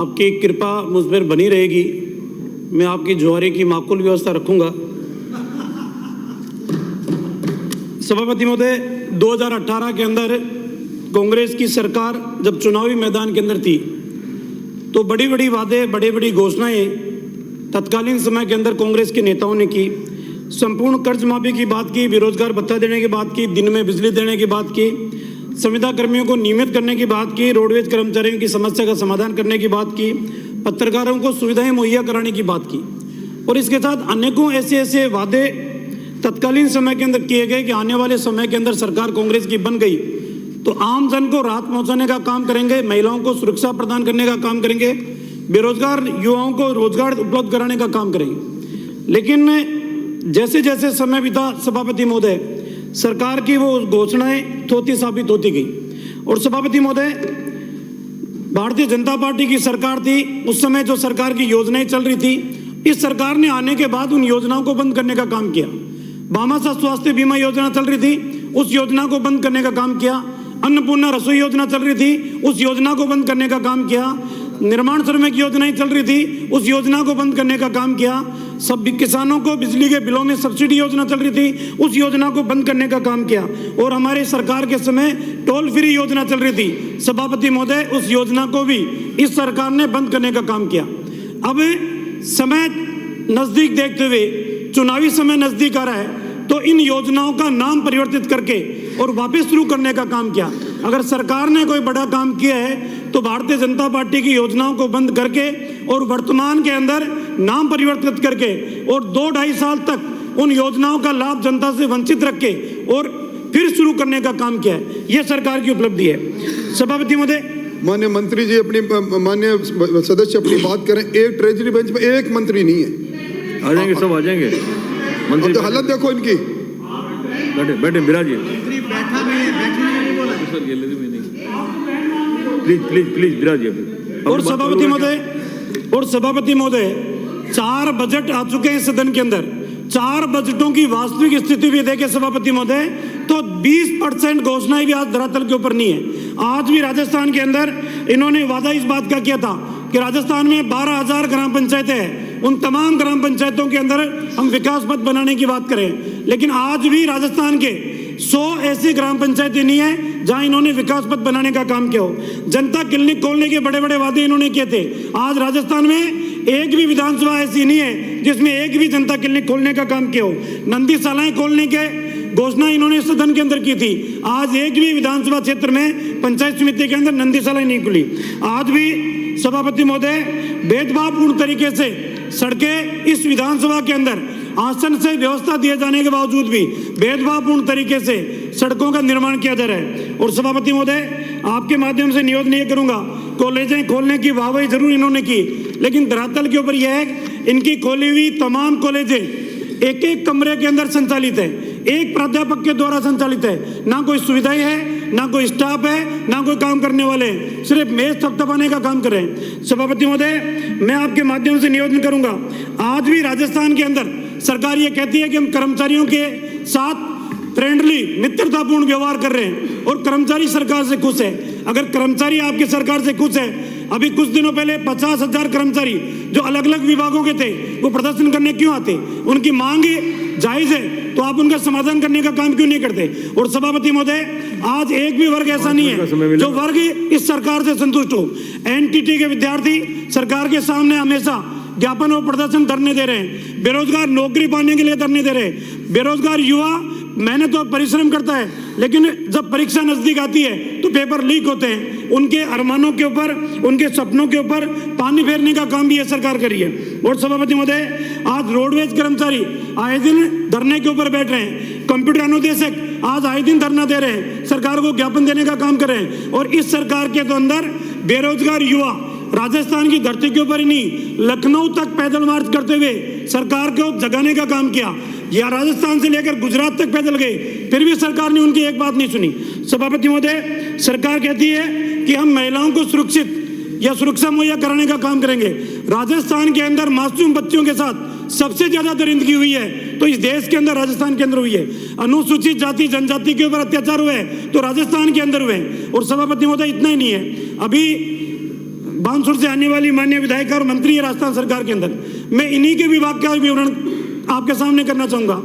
आपकी कृपा मुझ पर बनी रहेगी। मैं आपकी जोहरी की माकूल व्यवस्था रखूंगा। सभापति महोदय, 2018 के अंदर कांग्रेस की सरकार जब चुनावी मैदान के अंदर थी तो बड़ी बड़ी वादे, बड़ी बड़ी घोषणाएं तत्कालीन समय के अंदर कांग्रेस के नेताओं ने की। संपूर्ण कर्ज माफी की बात की, बेरोजगार भत्ता देने की बात की, दिन में बिजली देने की बात की, संविदा कर्मियों को नियमित करने की बात की, रोडवेज कर्मचारियों की समस्या का समाधान करने की बात की, पत्रकारों को सुविधाएं मुहैया कराने की बात की। और इसके साथ अनेकों ऐसे वादे तत्कालीन समय के अंदर किए गए कि आने वाले समय के अंदर सरकार कांग्रेस की बन गई तो आम जन को राहत पहुंचाने का काम करेंगे, महिलाओं को सुरक्षा प्रदान करने का काम करेंगे, बेरोजगार युवाओं को रोजगार उपलब्ध कराने का काम करेंगे। लेकिन जैसे जैसे समय बीता सभापति महोदय, सरकार की वो घोषणाएं थोथी साबित होती गई। और सभापति महोदय, भारतीय जनता पार्टी की सरकार थी, उस समय जो सरकार की योजनाएं चल रही थी, इस सरकार ने आने के बाद उन योजनाओं को बंद करने का काम किया। भामाशाह स्वास्थ्य बीमा योजना चल रही थी, उस योजना को बंद करने का काम किया। अन्नपूर्णा रसोई योजना चल रही थी, उस योजना को बंद करने का काम किया। निर्माण श्रमिक योजनाएं चल रही थी, उस योजना को बंद करने का काम किया। सब किसानों को बिजली के बिलों में सब्सिडी योजना चल रही थी, उस योजना को बंद करने का काम किया। और हमारे सरकार के समय टोल फ्री योजना चल रही थी, सभापति महोदय, उस योजना को भी इस सरकार ने बंद करने का काम किया। अब समय नजदीक देखते हुए, चुनावी समय नजदीक आ रहा है, तो इन योजनाओं का नाम परिवर्तित करके और वापस शुरू करने का काम किया। अगर सरकार ने कोई बड़ा काम किया है तो भारतीय जनता पार्टी की योजनाओं को बंद करके और वर्तमान के अंदर नाम परिवर्तित करके और 2-2.5 साल तक उन योजनाओं का लाभ जनता से वंचित रख के और फिर शुरू करने का काम किया है। यह सरकार की उपलब्धि है। सभापति महोदय, माननीय मंत्री जी अपनी, माननीय सदस्य अपनी बात करें। एक ट्रेजरी बेंच पे एक मंत्री नहीं है। आ जाएंगे, सब आ जाएंगे मंत्री। तो हालत देखो इनकी। बैठे बैठे बिराजिए। प्लीज बिराजिए। और सभापति महोदय, 4 बजट आ चुके हैं सदन के अंदर। 4 बजटों की वास्तविक स्थिति भी देखे सभापति महोदय तो 20% घोषणाएं भी आज धरातल के ऊपर नहीं है। आज भी राजस्थान के अंदर इन्होंने वादा इस बात का किया था कि राजस्थान में 12,000 ग्राम पंचायतें हैं, उन तमाम ग्राम पंचायतों के अंदर हम विकास पथ बनाने की बात करें। लेकिन आज भी राजस्थान के 100 ऐसी ग्राम पंचायतें नहीं है जहां इन्होंने विकास पथ बनाने का काम किया हो। जनता क्लिनिक खोलने के बड़े बड़े वादे इन्होंने किए थे। आज राजस्थान में एक भी विधानसभा ऐसी नहीं है जिसमें एक भी जनता क्लिनिक खोलने का काम किया हो। नंदीशालाएं खोलने के घोषणा इन्होंने सदन के अंदर की थी। आज एक भी विधानसभा क्षेत्र में पंचायत समिति के अंदर नंदीशालाएं नहीं खुली। आज भी सभापति महोदय, भेदभावपूर्ण तरीके से सड़कें इस विधानसभा के अंदर आसन से व्यवस्था दिए जाने के बावजूद भी भेदभावपूर्ण तरीके से सड़कों का निर्माण किया जा रहा है। और सभापति महोदय, आपके माध्यम से निवेदन ये करूंगा, कॉलेजें खोलने की वाहवाही जरूर इन्होंने की, लेकिन धरातल के ऊपर यह है इनकी खोली हुई तमाम कॉलेजें एक कमरे के अंदर संचालित है, एक प्राध्यापक के द्वारा संचालित है। ना कोई सुविधाएं है, ना कोई स्टाफ है, ना कोई काम करने वाले हैं, सिर्फ मेज थपथपाने का काम कर रहे हैं। सभापति महोदय, मैं आपके माध्यम से निवेदन करूंगा, आज भी राजस्थान के अंदर सरकार ये कहती है कि हम कर्मचारियों के साथ फ्रेंडली, मित्रतापूर्ण व्यवहार कर रहे हैं और कर्मचारी सरकार से खुश है। अगर कर्मचारी आपकी सरकार से खुश है, अभी कुछ दिनों पहले 50,000 कर्मचारी जो अलग अलग विभागों के थे वो प्रदर्शन करने क्यों आते? उनकी मांग जायज है तो आप उनका समाधान करने का काम क्यों नहीं करते? और सभापति महोदय, आज एक भी वर्ग ऐसा नहीं है जो वर्ग इस सरकार से संतुष्ट हो। एनटीटी के विद्यार्थी सरकार के सामने हमेशा ज्ञापन और प्रदर्शन धरने दे रहे हैं, बेरोजगार नौकरी पाने के लिए धरने दे रहे हैं। बेरोजगार युवा मेहनत और परिश्रम करता है, लेकिन जब परीक्षा नजदीक आती है तो पेपर लीक होते हैं। उनके अरमानों के ऊपर, उनके सपनों के ऊपर पानी फेरने का काम भी ये सरकार कर रही है। और सभापति महोदय, आज रोडवेज कर्मचारी आए दिन धरने के ऊपर बैठ रहे हैं, कंप्यूटर अनुदेशक आज आए दिन धरना दे रहे हैं, सरकार को ज्ञापन देने का काम कर रहे हैं। और इस सरकार के तो अंदर बेरोजगार युवा राजस्थान की धरती के ऊपर ही नहीं, लखनऊ तक पैदल मार्च करते हुए सरकार को जगाने का काम किया, या राजस्थान से लेकर गुजरात तक पैदल गए, फिर भी सरकार ने उनकी एक बात नहीं सुनी। सभापति महोदय, सरकार कहती है कि हम महिलाओं को सुरक्षित या सुरक्षा मुहैया कराने का काम करेंगे। राजस्थान के अंदर मासूम बच्चों के साथ सबसे ज्यादा दरिंदगी हुई है तो इस देश के अंदर राजस्थान के अंदर हुई है। अनुसूचित जाति जनजाति के ऊपर अत्याचार हुए तो राजस्थान के अंदर हुए। और सभापति महोदय, इतना ही नहीं है, अभी बानसूर से आने वाली माननीय विधायिका और मंत्री है राजस्थान सरकार के अंदर। मैं इन्हीं के विभाग का विवरण आपके सामने करना चाहूँगा।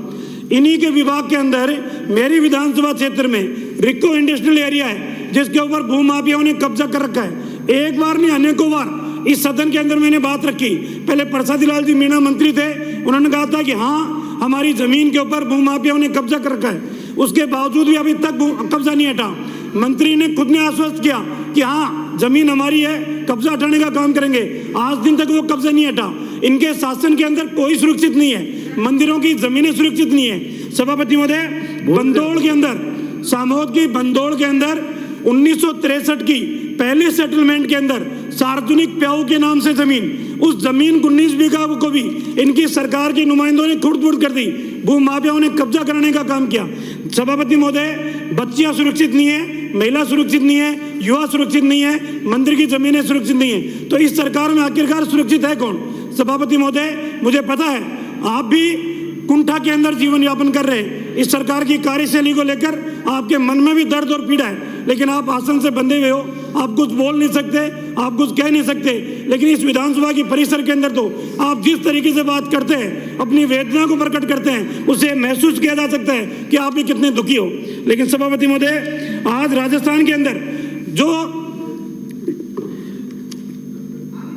इन्हीं के विभाग के अंदर मेरी विधानसभा क्षेत्र में रिको इंडस्ट्रियल एरिया है जिसके ऊपर भूमाफियाओं ने कब्जा कर रखा है। एक बार नहीं अनेकों बार इस सदन के अंदर मैंने बात रखी। पहले प्रसादी लाल जी मीणा मंत्री थे, उन्होंने कहा था कि हाँ हमारी जमीन के ऊपर भूमाफियाओं ने कब्जा कर रखा है, उसके बावजूद भी अभी तक कब्जा नहीं हटा। मंत्री ने खुद ने आश्वस्त किया कि हाँ जमीन हमारी है, कब्जा हटाने का काम करेंगे। आज दिन तक वो कब्जा नहीं हटा। इनके शासन के अंदर कोई सुरक्षित नहीं है, मंदिरों की जमीनें सुरक्षित नहीं है। सभापति महोदय, बंदौड़ के अंदर, सामोद की बंदौड़ के अंदर 1963 की पहले सेटलमेंट के अंदर सार्वजनिक प्याऊ के नाम से जमीन, उस जमीन 19 बीघा को भी इनकी सरकार के नुमाइंदों ने खुर्द-बुर्द कर दी। भूमाफियाओं ने कब्जा कराने का काम किया। सभापति महोदय, बच्चियां सुरक्षित नहीं है, महिला सुरक्षित नहीं है, युवा सुरक्षित नहीं है, मंदिर की जमीनें सुरक्षित नहीं है। तो इस सरकार में आखिरकार सुरक्षित है कौन? सभापति महोदय, मुझे पता है आप भी कुंठा के अंदर जीवन यापन कर रहे हैं। इस सरकार की कार्यशैली को लेकर आपके मन में भी दर्द और पीड़ा है, लेकिन आप आसन से बंधे हुए हो, आप कुछ बोल नहीं सकते, आप कुछ कह नहीं सकते। लेकिन इस विधानसभा की परिसर के अंदर तो आप जिस तरीके से बात करते हैं, अपनी वेदना को प्रकट करते हैं, उसे महसूस किया जा सकता है कि आप भी कितने दुखी हो। लेकिन सभापति महोदय, आज राजस्थान के अंदर जो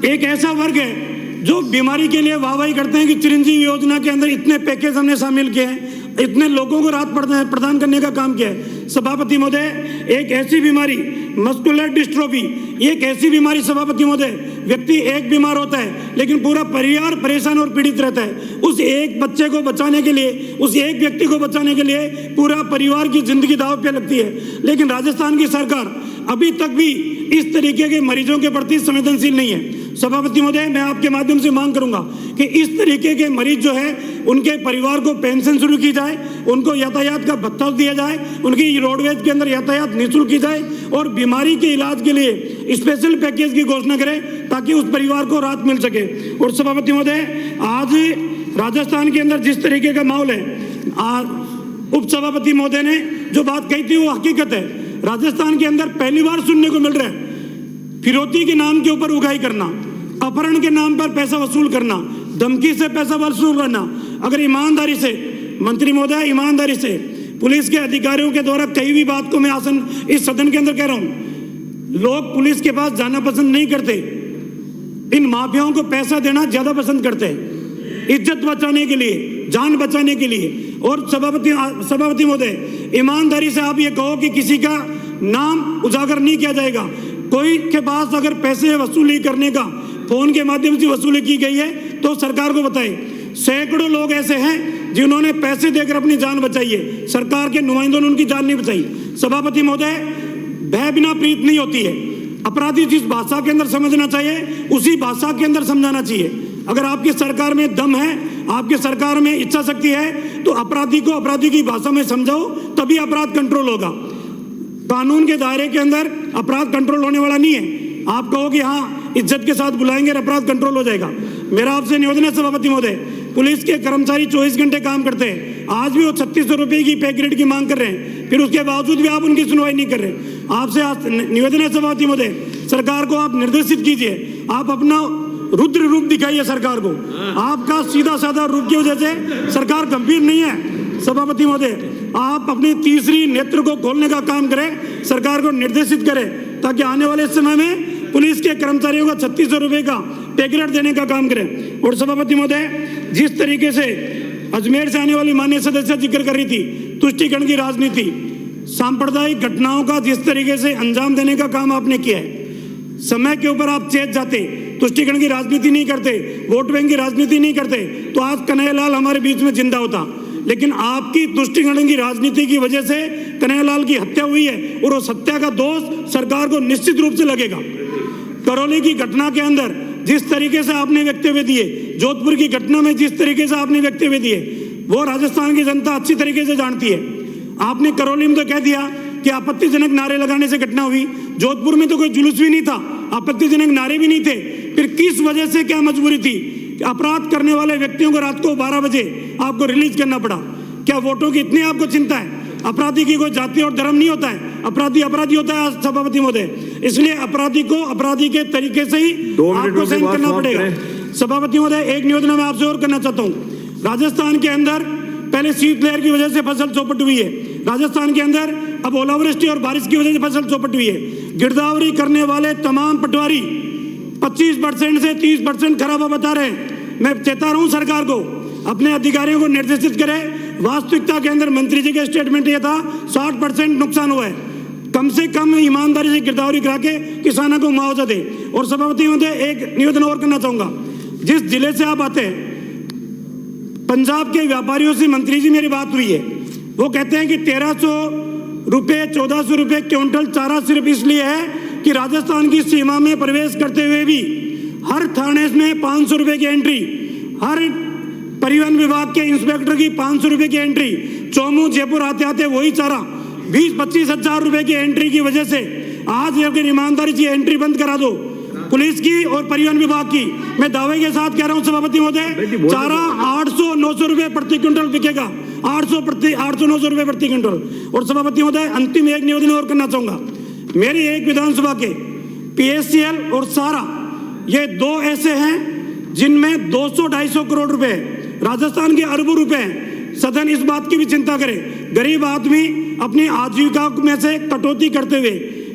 एक ऐसा वर्ग है जो बीमारी के लिए वाहवाही करते हैं कि चिरंजीवी योजना के अंदर इतने पैकेज हमने शामिल किए हैं, इतने लोगों को राहत प्रदान करने का काम किया है। सभापति महोदय, एक ऐसी बीमारी मस्कुलर डिस्ट्रोफी, एक ऐसी बीमारी सभापति महोदय, व्यक्ति एक बीमार होता है लेकिन पूरा परिवार परेशान और पीड़ित रहता है। उस एक बच्चे को बचाने के लिए, उस एक व्यक्ति को बचाने के लिए पूरा परिवार की जिंदगी दांव पे लगती है। लेकिन राजस्थान की सरकार अभी तक भी इस तरीके के मरीजों के प्रति संवेदनशील नहीं है। सभापति महोदय, मैं आपके माध्यम से मांग करूंगा कि इस तरीके के मरीज जो है उनके परिवार को पेंशन शुरू की जाए, उनको यातायात का भत्ता दिया जाए, उनकी रोडवेज के अंदर यातायात निःशुल्क की जाए और बीमारी के इलाज के लिए स्पेशल पैकेज की घोषणा करें ताकि उस परिवार को राहत मिल सके। और सभापति महोदय, आज राजस्थान के अंदर जिस तरीके का माहौल है, उप सभापति महोदय ने जो बात कही थी वो हकीकत है। राजस्थान के अंदर पहली बार सुनने को मिल रहा है फिरौती के नाम के ऊपर उगाही करना, अपहरण के नाम पर पैसा वसूल करना, धमकी से पैसा वसूल करना। अगर ईमानदारी से, मंत्री महोदय, ईमानदारी से पुलिस के अधिकारियों के द्वारा कई भी बात को मैं आसन इस सदन के अंदर कह रहा हूं, लोग पुलिस के पास जाना पसंद नहीं करते, इन माफियाओं को पैसा देना ज्यादा पसंद करते हैं, इज्जत बचाने के लिए, जान बचाने के लिए। और सभापति महोदय, ईमानदारी से आप ये कहो कि किसी का नाम उजागर नहीं किया जाएगा। कोई के पास अगर पैसे वसूली करने का फोन के माध्यम से वसूली की गई है तो सरकार को बताएं। सैकड़ों लोग ऐसे हैं जिन्होंने पैसे देकर अपनी जान बचाई है, सरकार के नुमाइंदों ने उनकी जान नहीं बचाई। सभापति महोदय, भय बिना प्रीत नहीं होती है। अपराधी जिस भाषा के अंदर समझना चाहिए उसी भाषा के अंदर समझाना चाहिए। अगर आपकी सरकार में दम है, आपकी सरकार में इच्छा शक्ति है, तो अपराधी को अपराधी की भाषा में समझाओ, तभी अपराध कंट्रोल होगा। कानून के दायरे के अंदर अपराध कंट्रोल होने वाला नहीं है। आप कहो कि हाँ इज्जत के साथ बुलाएंगे और अपराध कंट्रोल हो जाएगा। मेरा आपसे निवेदन है सभापति महोदय, पुलिस के कर्मचारी 24 घंटे काम करते हैं, आज भी वो 3600 रुपये की पे ग्रेड की मांग कर रहे हैं, फिर उसके बावजूद भी आप उनकी सुनवाई नहीं कर रहे। आपसे निवेदन है सभापति महोदय, सरकार को आप निर्देशित कीजिए, आप अपना रुद्र रूप दिखाइए सरकार को। आपका सीधा साधा रूप की वजह से सरकार गंभीर नहीं है। सभापति महोदय, आप अपनी तीसरी नेत्र को खोलने का काम करें, सरकार को निर्देशित करें ताकि आने वाले समय में पुलिस के कर्मचारियों को 3600 रुपये का पे ग्रेड देने का काम करें। और सभापति महोदय, जिस तरीके से अजमेर से आने वाली माननीय सदस्य जिक्र कर रही थी, तुष्टिकरण की राजनीति, सांप्रदायिक घटनाओं का जिस तरीके से अंजाम देने का काम आपने किया है, समय के ऊपर आप चेत जाते, तुष्टिकरण की राजनीति नहीं करते, वोट बैंक की राजनीति नहीं करते, तो आज कन्हैयालाल हमारे बीच में जिंदा होता। लेकिन आपकी तुष्टिकरण की राजनीति की वजह से कन्हैयालाल की हत्या हुई है और उस हत्या का दोष सरकार को निश्चित रूप से लगेगा। करौली की घटना के अंदर जिस तरीके से आपने वक्तव्य दिए, जोधपुर की घटना में जिस तरीके से आपने वक्तव्य दिए, वो राजस्थान की जनता अच्छी तरीके से जानती है। आपने करौली में तो कह दिया कि आपत्तिजनक नारे लगाने से घटना हुई, जोधपुर में तो कोई जुलूस भी नहीं था, आपत्तिजनक नारे भी नहीं थे, फिर किस वजह से, क्या मजबूरी थी अपराध करने वाले व्यक्तियों को रात को 12 बजे आपको रिलीज करना पड़ा? क्या वोटों की इतनी आपको चिंता है? अपराधी की कोई जाति और धर्म नहीं होता है, अपराधी अपराधी होता है सभापति महोदय, इसलिए अपराधी को अपराधी के तरीके से ही 2 मिनट आपको में सहन बात करना समाप्त पड़ेगा। करें। सभापति महोदय, एक निवेदन मैं आपसे और करना चाहता हूँ। राजस्थान के अंदर पहले शीतलहर की वजह से फसल चौपट हुई है, राजस्थान के अंदर अब ओलावृष्टि और बारिश की वजह से फसल चौपट हुई है। गिरदावरी करने वाले तमाम पटवारी 25% से 30% खराबा बता रहे हैं। मैं चेता रहा हूं सरकार को, अपने अधिकारियों को निर्देशित करें। वास्तविकता के अंदर मंत्री जी का स्टेटमेंट ये था 60% नुकसान हुआ है। कम से कम ईमानदारी से गिरदावरी करा के किसानों को मुआवजा दे। और सभापति महोदय, एक निवेदन और करना चाहूंगा। जिस जिले से आप आते हैं, पंजाब के व्यापारियों से मंत्री जी मेरी बात हुई है, वो कहते हैं कि 1300 रुपये 1400 रुपये क्विंटल चारा सिर्फ इसलिए है कि राजस्थान की सीमा में प्रवेश करते हुए भी हर थाने में 500 रुपये की एंट्री, हर परिवहन विभाग के इंस्पेक्टर की 500 रुपये की एंट्री, चौमू जयपुर आते आते वही चारा 20-25 हजार रुपये की एंट्री की वजह से आज अगर ईमानदारी से एंट्री बंद करा दो पुलिस की और परिवहन विभाग की, मैं दावे के साथ कह रहा हूं सभापति महोदय, चारा 800-900 रुपए प्रति क्विंटल बिकेगा। 800-900 रुपए प्रति क्विंटल। और सभापति महोदय, अंतिम एक निवेदन और करना चाहूंगा। मेरी एक विधानसभा के PSCL और सारा, ये दो ऐसे हैं जिनमें 200-250 करोड़ रुपए, राजस्थान के अरबों रुपए। सदन इस बात की भी चिंता करे, गरीब आदमी अपनी आजीविका में से कटौती करते हुए,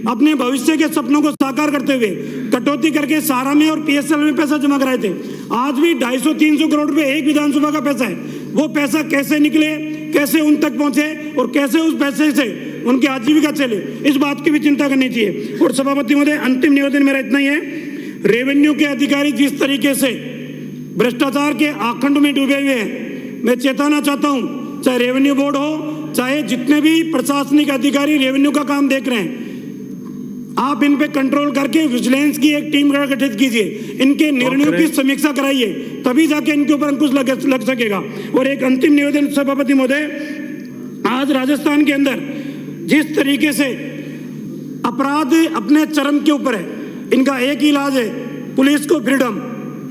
अपने भविष्य के सपनों को साकार करते हुए कटौती करके सारा में और PSL में पैसा जमा कराए थे। आज भी 250-300 करोड़ रुपए एक विधानसभा का पैसा है। वो पैसा कैसे निकले, कैसे उन तक पहुंचे और कैसे उस पैसे से उनकी आजीविका चले, इस बात की भी चिंता करनी चाहिए। और सभापति महोदय, अंतिम निवेदन मेरा इतना ही है। रेवेन्यू के अधिकारी जिस तरीके से भ्रष्टाचार के आखंड में डूबे हुए हैं, मैं चेताना चाहता हूं, चाहे रेवेन्यू बोर्ड हो, चाहे जितने भी प्रशासनिक अधिकारी रेवेन्यू का काम देख रहे हैं, आप इन पे कंट्रोल करके विजिलेंस की एक टीम गठित कीजिए, इनके निर्णयों की समीक्षा कराइए, तभी जाके इनके ऊपर अंकुश लग सकेगा। और एक अंतिम निवेदन सभापति महोदय, आज राजस्थान के अंदर जिस तरीके से अपराध अपने चरम के ऊपर है, इनका एक ही इलाज है, पुलिस को फ्रीडम,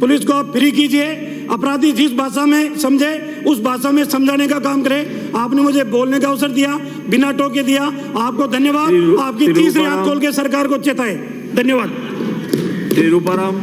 पुलिस को आप फ्री कीजिए। अपराधी जिस भाषा में समझे उस भाषा में समझाने का काम करे। आपने मुझे बोलने का अवसर दिया, बिना टोके दिया, आपको धन्यवाद। आपकी तीसरी आंख खोल के सरकार को चेताए। धन्यवाद। श्री रूपाराम।